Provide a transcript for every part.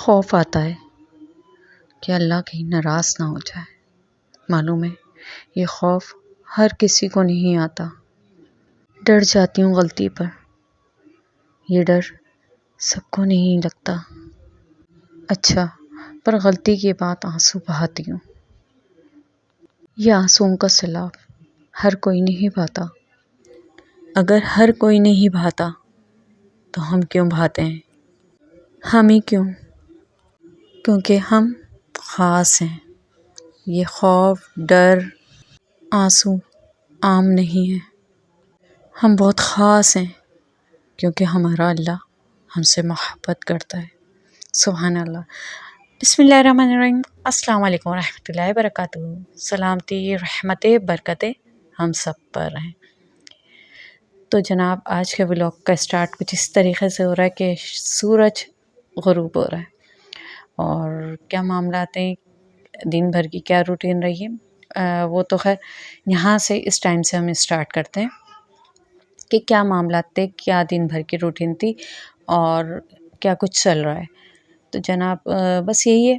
خوف آتا ہے کہ اللہ کہیں ناراض نہ ہو جائے۔ معلوم ہے یہ خوف ہر کسی کو نہیں آتا۔ ڈر جاتی ہوں غلطی پر، یہ ڈر سب کو نہیں لگتا۔ اچھا، پر غلطی کے بعد آنسو بہاتی ہوں۔ یہ آنسوؤں کا سیلاب ہر کوئی نہیں بہاتا۔ اگر ہر کوئی نہیں بہاتا تو ہم کیوں بہاتے ہیں؟ ہم ہی کیوں؟ کیونکہ ہم خاص ہیں۔ یہ خوف، ڈر، آنسو عام نہیں ہے۔ ہم بہت خاص ہیں کیونکہ ہمارا اللہ ہم سے محبت کرتا ہے۔ سبحان اللہ۔ بسم اللہ الرحمن الرحیم۔ السلام علیکم ورحمۃ اللہ وبرکاتہ۔ سلامتی، رحمتیں، برکتیں ہم سب پر ہیں۔ تو جناب آج کے ولاگ کا اسٹارٹ کچھ اس طریقے سے ہو رہا ہے کہ سورج غروب ہو رہا ہے، اور کیا معاملات ہیں، دن بھر کی کیا روٹین رہی ہے، وہ تو خیر یہاں سے اس ٹائم سے ہم اسٹارٹ کرتے ہیں کہ کیا معاملات تھے، کیا دن بھر کی روٹین تھی اور کیا کچھ چل رہا ہے۔ تو جناب بس یہی ہے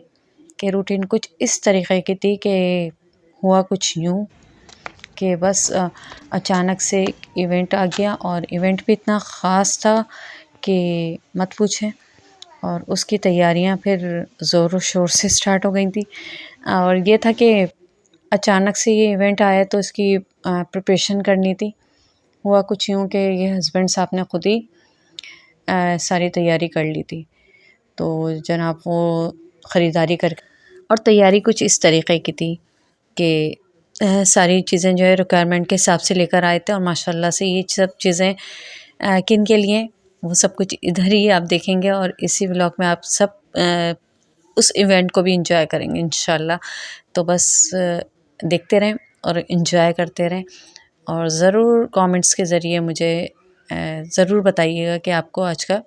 کہ روٹین کچھ اس طریقے کی تھی کہ ہوا کچھ یوں کہ بس اچانک سے ایونٹ آ گیا، اور ایونٹ بھی اتنا خاص تھا کہ مت پوچھیں، اور اس کی تیاریاں پھر زور و شور سے اسٹارٹ ہو گئی تھی۔ اور یہ تھا کہ اچانک سے یہ ایونٹ آیا تو اس کی پریپریشن کرنی تھی۔ ہوا کچھ یوں کہ یہ ہسبینڈ صاحب نے خود ہی ساری تیاری کر لی تھی، تو جناب وہ خریداری کر کے اور تیاری کچھ اس طریقے کی تھی کہ ساری چیزیں جو ہے ریکوائرمنٹ کے حساب سے لے کر آئے تھے، اور ماشاء اللہ سے یہ سب چیزیں کن کے لیے وہ سب کچھ ادھر ہی آپ دیکھیں گے، اور اسی ولاگ میں آپ سب اس ایونٹ کو بھی انجوائے کریں گے انشاءاللہ۔ تو بس دیکھتے رہیں اور انجوائے کرتے رہیں، اور ضرور کامنٹس کے ذریعے مجھے ضرور بتائیے گا کہ آپ کو آج کا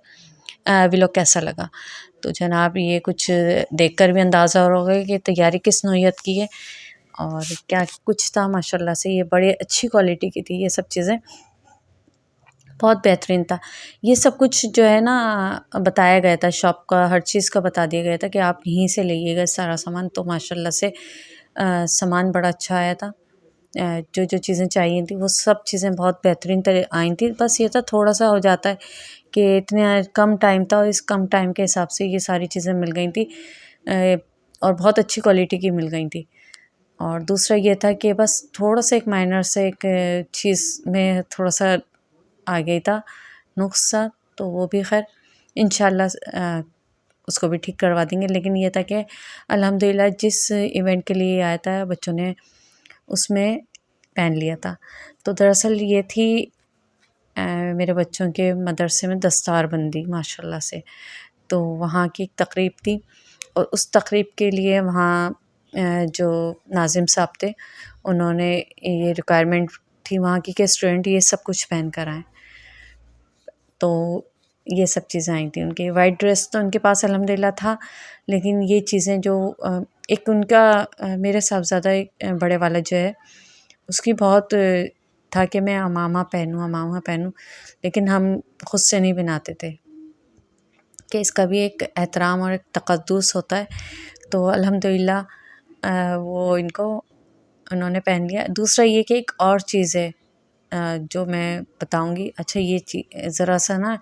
ولاگ کیسا لگا۔ تو جناب یہ کچھ دیکھ کر بھی اندازہ ہوگا کہ تیاری کس نوعیت کی ہے اور کیا کچھ تھا۔ ماشاء اللہ سے یہ بڑے اچھی کوالٹی کی تھی، یہ سب چیزیں بہت بہترین تھا۔ یہ سب کچھ جو ہے نا بتایا گیا تھا، شاپ کا ہر چیز کا بتا دیا گیا تھا کہ آپ یہیں سے لائیے گا سارا سامان۔ تو ماشاء اللہ سے سامان بڑا اچھا آیا تھا، جو جو چیزیں چاہیے تھیں وہ سب چیزیں بہت بہترین آئی تھیں۔ بس یہ تھا تھوڑا سا ہو جاتا ہے کہ اتنے کم ٹائم تھا، اور اس کم ٹائم کے حساب سے یہ ساری چیزیں مل گئی تھیں، اور بہت اچھی کوالٹی کی مل گئی تھیں۔ اور دوسرا یہ تھا کہ بس تھوڑا سا ایک مائنر سے ایک چیز میں تھوڑا سا آ گئی تھا نقصہ، تو وہ بھی خیر انشاءاللہ اس کو بھی ٹھیک کروا دیں گے۔ لیکن یہ تھا کہ الحمدللہ جس ایونٹ کے لیے آیا تھا بچوں نے اس میں پہن لیا تھا۔ تو دراصل یہ تھی میرے بچوں کے مدرسے میں دستار بندی ماشاء اللہ سے، تو وہاں کی ایک تقریب تھی، اور اس تقریب کے لیے وہاں جو ناظم صاحب تھے انہوں نے یہ ریکوائرمنٹ تھی وہاں کی کہ اسٹوڈنٹ یہ سب کچھ پہن کر آئیں، تو یہ سب چیزیں آئی تھیں۔ ان کی وائٹ ڈریس تو ان کے پاس الحمدللہ تھا، لیکن یہ چیزیں جو ایک ان کا میرے صاحبزادہ بڑے والا جو ہے اس کی بہت تھا کہ میں عمامہ پہنوں، لیکن ہم خود سے نہیں بناتے تھے کہ اس کا بھی ایک احترام اور ایک تقدس ہوتا ہے۔ تو الحمدللہ وہ انہوں نے پہن لیا۔ دوسرا یہ کہ ایک اور چیز ہے جو میں بتاؤں گی۔ اچھا یہ ذرا سا نا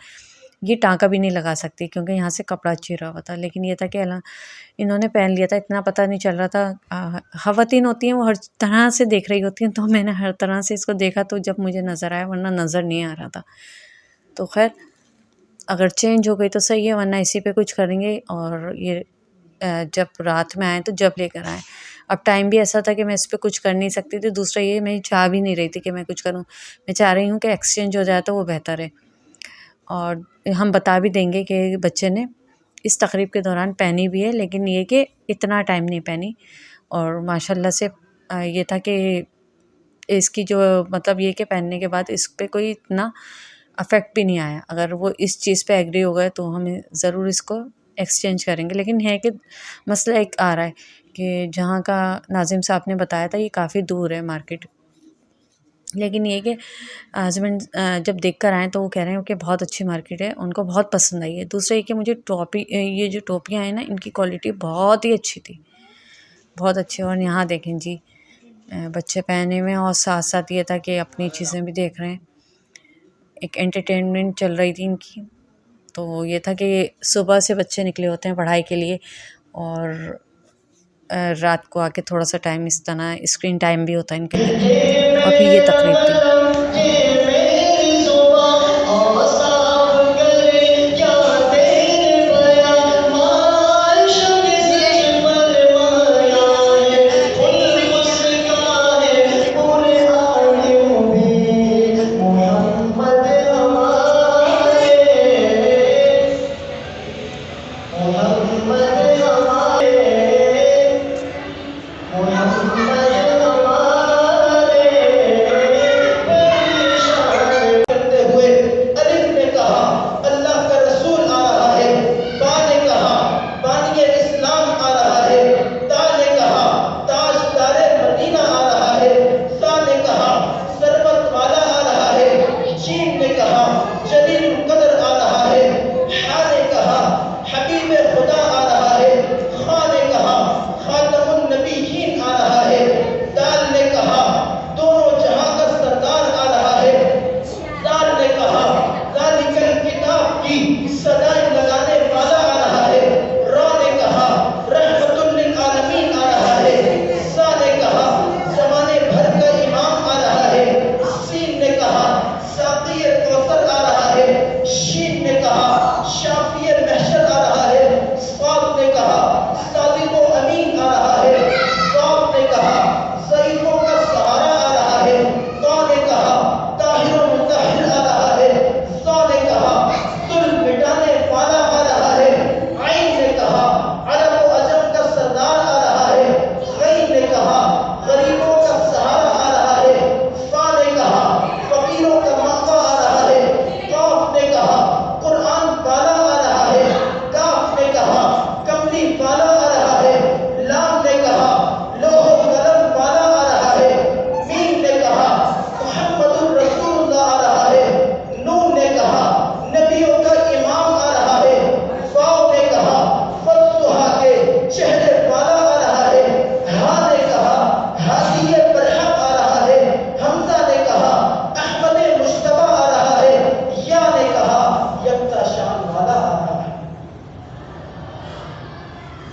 یہ ٹانکا بھی نہیں لگا سکتی کیونکہ یہاں سے کپڑا چرا ہوا تھا، لیکن یہ تھا کہ انہوں نے پہن لیا تھا، اتنا پتہ نہیں چل رہا تھا۔ خواتین ہوتی ہیں وہ ہر طرح سے دیکھ رہی ہوتی ہیں، تو میں نے ہر طرح سے اس کو دیکھا تو جب مجھے نظر آیا، ورنہ نظر نہیں آ رہا تھا۔ تو خیر اگر چینج ہو گئی تو صحیح ہے، ورنہ اسی پہ کچھ کریں گے۔ اور یہ جب رات میں آئیں تو جب لے کر آئیں۔ اب ٹائم بھی ایسا تھا کہ میں اس پہ کچھ کر نہیں سکتی تھی۔ دوسرا یہ میں چاہ بھی نہیں رہی تھی کہ میں کچھ کروں، میں چاہ رہی ہوں کہ ایکسچینج ہو جائے تو وہ بہتر ہے۔ اور ہم بتا بھی دیں گے کہ بچے نے اس تقریب کے دوران پہنی بھی ہے، لیکن یہ کہ اتنا ٹائم نہیں پہنی، اور ماشاء اللہ سے یہ تھا کہ اس کی جو مطلب یہ کہ پہننے کے بعد اس پہ کوئی اتنا افیکٹ بھی نہیں آیا۔ اگر وہ اس چیز پہ ایگری ہو گئے تو ہم ضرور اس کو ایکسچینج کریں گے، لیکن ہے کہ مسئلہ ایک آ رہا ہے کہ جہاں کا ناظم صاحب نے بتایا تھا یہ کافی دور ہے مارکیٹ، لیکن یہ کہ ہسبینڈ جب دیکھ کر آئیں تو وہ کہہ رہے ہیں کہ بہت اچھی مارکیٹ ہے، ان کو بہت پسند آئی ہے۔ دوسرا یہ کہ مجھے یہ جو ٹوپیاں ہیں نا، ان کی کوالٹی بہت ہی اچھی تھی، بہت اچھی۔ اور یہاں دیکھیں جی، بچے پہنے ہوئے، اور ساتھ ساتھ یہ تھا کہ اپنی چیزیں بھی دیکھ رہے ہیں۔ ایک انٹرٹینمنٹ چل رہی تھی ان کی، تو یہ تھا کہ صبح سے بچے نکلے ہوتے ہیں پڑھائی کے لیے، اور رات کو آ کے تھوڑا سا ٹائم اس طرح اسکرین ٹائم بھی ہوتا ہے ان کے لیے، اور پھر یہ تقریب تھی۔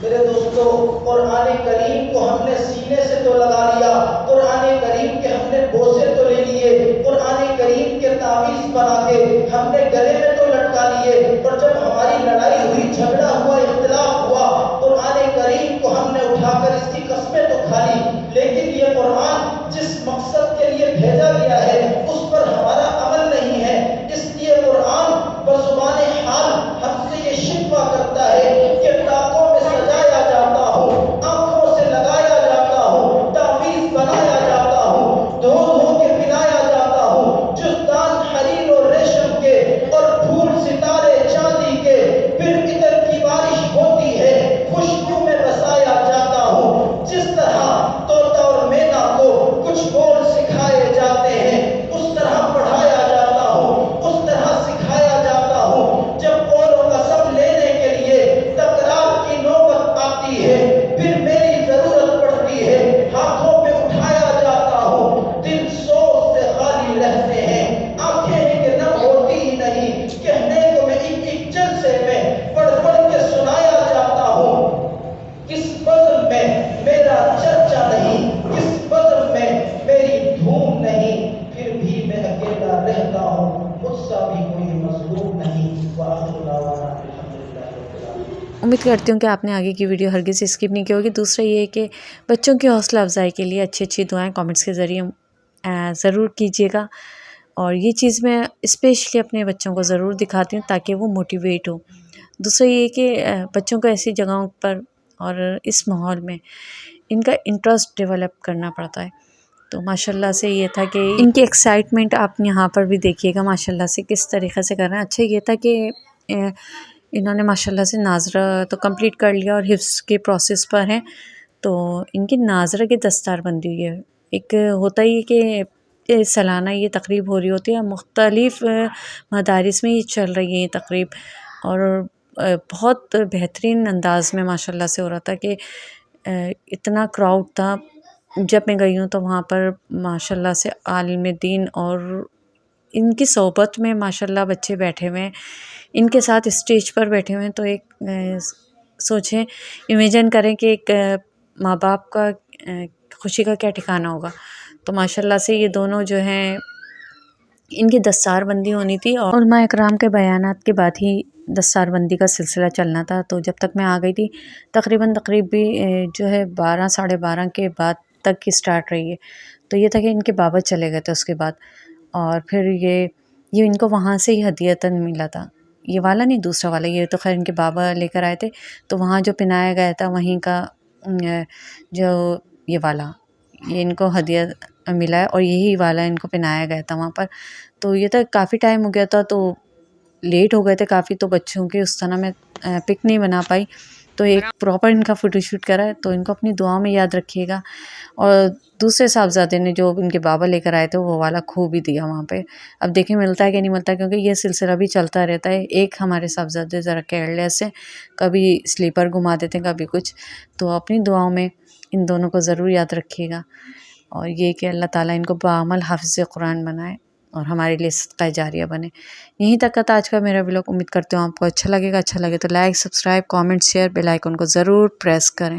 میرے دوستو، قرآن کریم کو ہم نے سینے سے تو لگا لیا، قرآن کریم کے ہم نے بوسے تو لے لیے، قرآن کریم کے تعویذ بنا کے ہم نے گلے میں تو لٹکا لیے، اور جب ہماری لڑائی ہوئی، جھگڑا ہوا، اختلاف ہوا، قرآن کریم کو ہم نے اٹھا کر اس کی قسمیں تو کھا لی، لیکن یہ قرآن جس مقصد کے لیے بھیجا گیا ہے اس پر ہمارا عمل نہیں ہے، اس لیے قرآن بزبان حال ہم سے یہ شکوہ کرتا ہے کہ ٹاکوں میں سجایا جاتا ہوں، آنکھوں سے لگایا جاتا ہوں، تعویذ بنایا جاتا ہوں، دھو دھو کے پلایا جاتا ہوں، جزدان حریر و ریشم کے اور پھول ستارے چاندی کے، پھر ادھر کی بارش ہوتی ہے، خوشبو میں بسایا جاتا ہوں، جس طرح طوطا اور مینا کو کچھ بول سکھائے جاتے ہیں اس طرح پڑھایا جاتا ہوں، اس طرح سکھایا جاتا ہوں، جب قول و قسم لینے کے لیے تکرار کی نوبت آتی ہے، پھر میری ضرورت پڑتی ہے، ہاتھوں پہ اٹھایا جاتا ہوں، دل سوز سے خالی رہتے ہیں، آنکھیں ہیں کہ نم ہوتی ہی نہیں، کہنے کو میں ایک ایک جلسے میں پڑھ پڑھ کے سنایا جاتا ہوں، کس بزم میں میرا چرچا نہیں، کس بزم میں میری دھوم نہیں، پھر بھی میں اکیلا رہتا ہوں، مجھ سا بھی کوئی مظلوم نہیں، وآخر دعوانا الحمدللہ رب العالمین۔ امید کرتی ہوں کہ آپ نے آگے کی ویڈیو ہرگز اسکپ نہیں کی ہوگی۔ دوسرا یہ ہے کہ بچوں کی حوصلہ افزائی کے لیے اچھی اچھی دعائیں کامنٹس کے ذریعے ضرور کیجیے گا، اور یہ چیز میں اسپیشلی اپنے بچوں کو ضرور دکھاتی ہوں تاکہ وہ موٹیویٹ ہو۔ دوسرا یہ کہ بچوں کو ایسی جگہوں پر اور اس ماحول میں ان کا انٹرسٹ ڈیولپ کرنا پڑتا ہے، تو ماشاء اللہ سے یہ تھا کہ ان کی ایکسائٹمنٹ آپ یہاں پر بھی دیکھیے گا ماشاء اللہ سے کس طریقے سے کر رہے ہیں۔ اچھا یہ تھا کہ انہوں نے ماشاء اللہ سے ناظرہ تو کمپلیٹ کر لیا اور حفظ کے پروسیس پر ہیں، تو ان کی ناظرہ کی دستار بندی ہوئی ہے۔ ایک ہوتا ہی کہ سالانہ یہ تقریب ہو رہی ہوتی ہے، مختلف مدارس میں یہ چل رہی ہے یہ تقریب، اور بہت بہترین انداز میں ماشاء اللہ سے ہو رہا تھا کہ اتنا کراؤڈ تھا۔ جب میں گئی ہوں تو وہاں پر ماشاء اللہ سے عالم دین اور ان کی صحبت میں ماشاء اللہ بچے بیٹھے ہوئے ہیں، ان کے ساتھ اسٹیج پر بیٹھے ہوئے ہیں، تو ایک سوچیں، امیجن کریں کہ ایک ماں باپ کا خوشی کا کیا ٹھکانہ ہوگا۔ تو ماشاء اللہ سے یہ دونوں جو ہیں ان کی دستار بندی ہونی تھی، اور علماء اکرام کے بیانات کے بعد ہی دستار بندی کا سلسلہ چلنا تھا۔ تو جب تک میں آ گئی تھی تقریباً تقریب بھی جو ہے 12 ساڑھے 12 کے بعد تک کی سٹارٹ رہی ہے۔ تو یہ تھا کہ ان کے بابا چلے گئے تھے اس کے بعد، اور پھر یہ ان کو وہاں سے ہی ہدیتاً ملا تھا، یہ والا نہیں دوسرا والا، یہ تو خیر ان کے بابا لے کر آئے تھے، تو وہاں جو پہنایا گیا تھا وہیں کا جو یہ والا یہ ان کو ہدیہ ملا ہے، اور یہی والا ان کو پہنایا گیا تھا وہاں پر۔ تو یہ تو کافی ٹائم ہو گیا تھا، تو لیٹ ہو گئے تھے کافی، تو بچوں کی اس طرح میں پک نہیں بنا پائی، تو ایک پراپر ان کا فوٹو شوٹ کرا ہے، تو ان کو اپنی دعاؤں میں یاد رکھیے گا۔ اور دوسرے صاحبزادے نے جو ان کے بابا لے کر آئے تھے وہ والا کھو بھی دیا وہاں پہ، اب دیکھیں ملتا ہے کہ نہیں ملتا، کیونکہ یہ سلسلہ بھی چلتا رہتا ہے۔ ایک ہمارے صاحبزادے ذرا کیئرلیس سے کبھی سلیپر گھما دیتے ہیں کبھی کچھ، تو اپنی دعاؤں میں ان دونوں کو ضرور یاد رکھیے گا، اور یہ کہ اللہ تعالیٰ ان کو بعمل حافظ قرآن بنائے اور ہمارے لیے صدقہ جاریہ بنے۔ یہیں تک کا تھا آج کا میرا ولاگ، امید کرتے ہوں آپ کو اچھا لگے گا۔ اچھا لگے تو like, subscribe, comment, share, bell icon کو ضرور پریس کریں۔